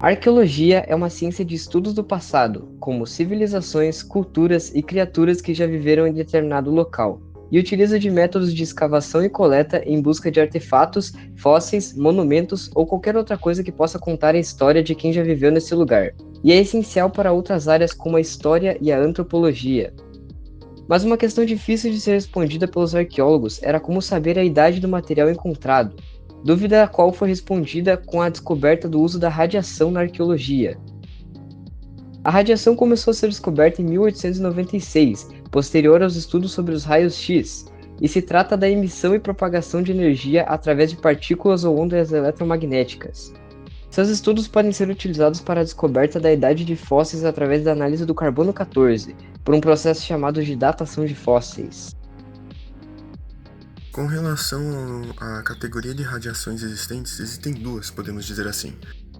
A arqueologia é uma ciência de estudos do passado, como civilizações, culturas e criaturas que já viveram em determinado local, e utiliza de métodos de escavação e coleta em busca de artefatos, fósseis, monumentos ou qualquer outra coisa que possa contar a história de quem já viveu nesse lugar. E é essencial para outras áreas como a história e a antropologia. Mas uma questão difícil de ser respondida pelos arqueólogos era como saber a idade do material encontrado, dúvida a qual foi respondida com a descoberta do uso da radiação na arqueologia. A radiação começou a ser descoberta em 1896, posterior aos estudos sobre os raios X, e se trata da emissão e propagação de energia através de partículas ou ondas eletromagnéticas. Seus estudos podem ser utilizados para a descoberta da idade de fósseis através da análise do carbono 14, por um processo chamado de datação de fósseis. Com relação à categoria de radiações existentes, existem duas, podemos dizer assim: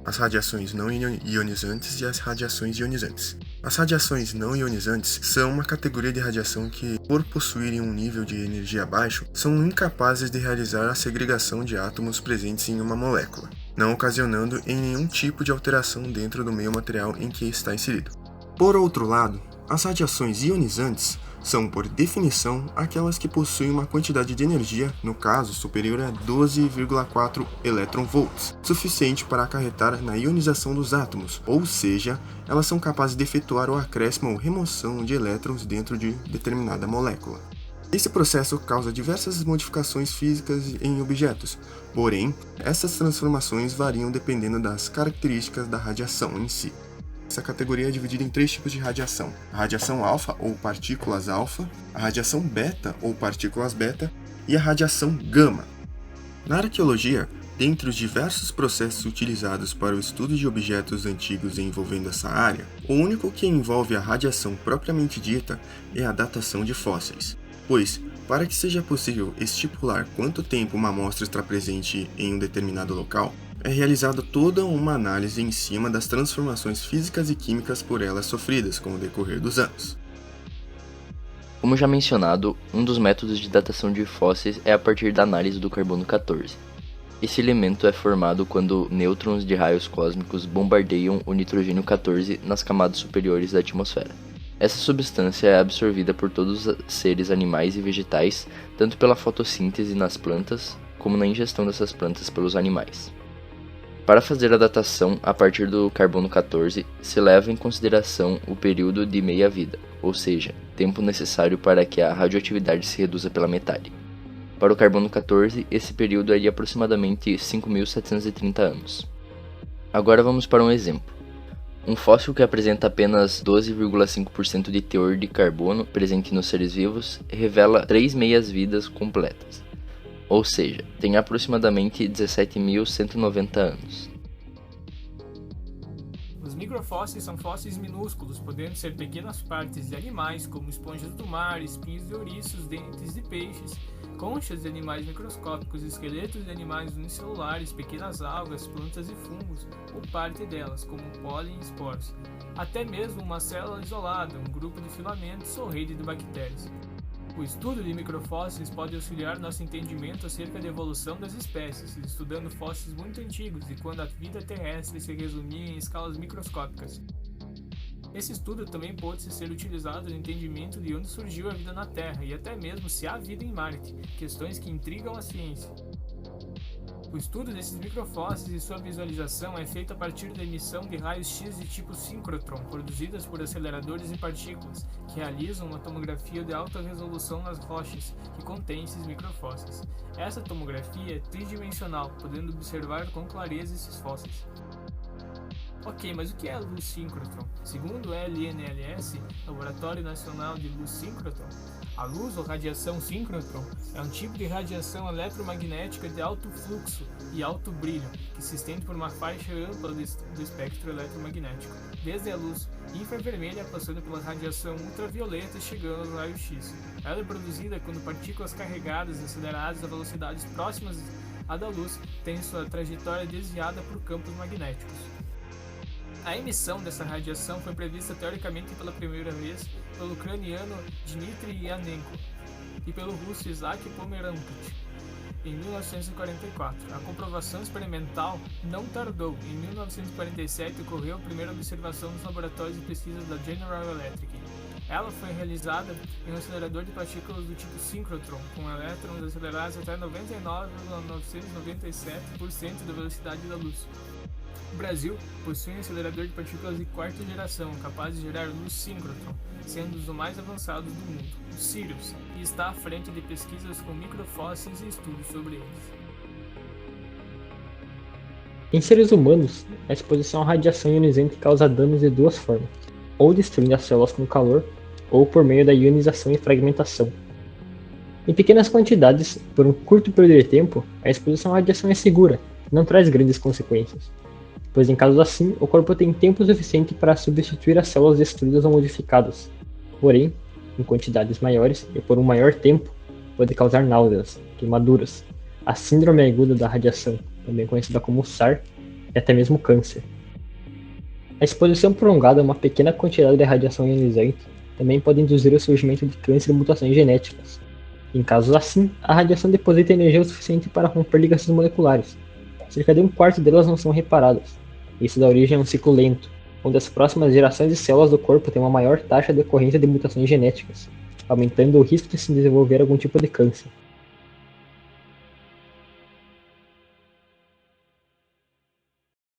as radiações não ionizantes e as radiações ionizantes. As radiações não ionizantes são uma categoria de radiação que, por possuírem um nível de energia baixo, são incapazes de realizar a segregação de átomos presentes em uma molécula, não ocasionando em nenhum tipo de alteração dentro do meio material em que está inserido. Por outro lado, as radiações ionizantes são, por definição, aquelas que possuem uma quantidade de energia, no caso superior a 12,4 elétron-volts, suficiente para acarretar na ionização dos átomos, ou seja, elas são capazes de efetuar o acréscimo ou remoção de elétrons dentro de determinada molécula. Esse processo causa diversas modificações físicas em objetos, porém, essas transformações variam dependendo das características da radiação em si. Essa categoria é dividida em três tipos de radiação: a radiação alfa, ou partículas alfa, a radiação beta, ou partículas beta, e a radiação gama. Na arqueologia, dentre os diversos processos utilizados para o estudo de objetos antigos envolvendo essa área, o único que envolve a radiação propriamente dita é a datação de fósseis, pois, para que seja possível estipular quanto tempo uma amostra está presente em um determinado local, é realizada toda uma análise em cima das transformações físicas e químicas por elas sofridas com o decorrer dos anos. Como já mencionado, um dos métodos de datação de fósseis é a partir da análise do carbono 14. Esse elemento é formado quando nêutrons de raios cósmicos bombardeiam o nitrogênio 14 nas camadas superiores da atmosfera. Essa substância é absorvida por todos os seres animais e vegetais, tanto pela fotossíntese nas plantas, como na ingestão dessas plantas pelos animais. Para fazer a datação a partir do carbono 14, se leva em consideração o período de meia-vida, ou seja, tempo necessário para que a radioatividade se reduza pela metade. Para o carbono 14, esse período é de aproximadamente 5.730 anos. Agora vamos para um exemplo. Um fóssil que apresenta apenas 12,5% de teor de carbono presente nos seres vivos revela 3 meias-vidas completas. Ou seja, tem aproximadamente 17.190 anos. Os microfósseis são fósseis minúsculos, podendo ser pequenas partes de animais, como esponjas do mar, espinhos de ouriços, dentes de peixes, conchas de animais microscópicos, esqueletos de animais unicelulares, pequenas algas, plantas e fungos, ou parte delas, como pólen e esporos, até mesmo uma célula isolada, um grupo de filamentos ou rede de bactérias. O estudo de microfósseis pode auxiliar nosso entendimento acerca da evolução das espécies, estudando fósseis muito antigos e quando a vida terrestre se resumia em escalas microscópicas. Esse estudo também pode ser utilizado no entendimento de onde surgiu a vida na Terra e até mesmo se há vida em Marte, questões que intrigam a ciência. O estudo desses microfósseis e sua visualização é feito a partir da emissão de raios X de tipo síncrotron, produzidas por aceleradores de partículas, que realizam uma tomografia de alta resolução nas rochas que contêm esses microfósseis. Essa tomografia é tridimensional, podendo observar com clareza esses fósseis. Ok, mas o que é a luz síncrotron? Segundo o LNLS, Laboratório Nacional de Luz Síncrotron, a luz ou radiação síncrotron é um tipo de radiação eletromagnética de alto fluxo e alto brilho, que se estende por uma faixa ampla do espectro eletromagnético, desde a luz infravermelha passando pela radiação ultravioleta e chegando aos raios X. Ela é produzida quando partículas carregadas e aceleradas a velocidades próximas à da luz têm sua trajetória desviada por campos magnéticos. A emissão dessa radiação foi prevista teoricamente pela primeira vez pelo ucraniano Dmitry Yanenko e pelo russo Isaac Pomeranchuk em 1944. A comprovação experimental não tardou. Em 1947 ocorreu a primeira observação nos laboratórios de pesquisa da General Electric. Ela foi realizada em um acelerador de partículas do tipo síncrotron, com elétrons acelerados até 99,997% da velocidade da luz. O Brasil possui um acelerador de partículas de quarta geração, capaz de gerar luz síncrotron, sendo um dos mais avançados do mundo, o Sirius, e está à frente de pesquisas com microfósseis e estudos sobre eles. Em seres humanos, a exposição à radiação ionizante causa danos de duas formas, ou destruindo as células com calor, ou por meio da ionização e fragmentação. Em pequenas quantidades, por um curto período de tempo, a exposição à radiação é segura e não traz grandes consequências, pois em casos assim, o corpo tem tempo suficiente para substituir as células destruídas ou modificadas. Porém, em quantidades maiores e por um maior tempo, pode causar náuseas, queimaduras, a síndrome aguda da radiação, também conhecida como SAR, e até mesmo câncer. A exposição prolongada a uma pequena quantidade de radiação ionizante também pode induzir o surgimento de câncer e mutações genéticas. Em casos assim, a radiação deposita energia o suficiente para romper ligações moleculares. Cerca de um quarto delas não são reparadas. Isso dá origem a um ciclo lento, onde as próximas gerações de células do corpo têm uma maior taxa de ocorrência de mutações genéticas, aumentando o risco de se desenvolver algum tipo de câncer.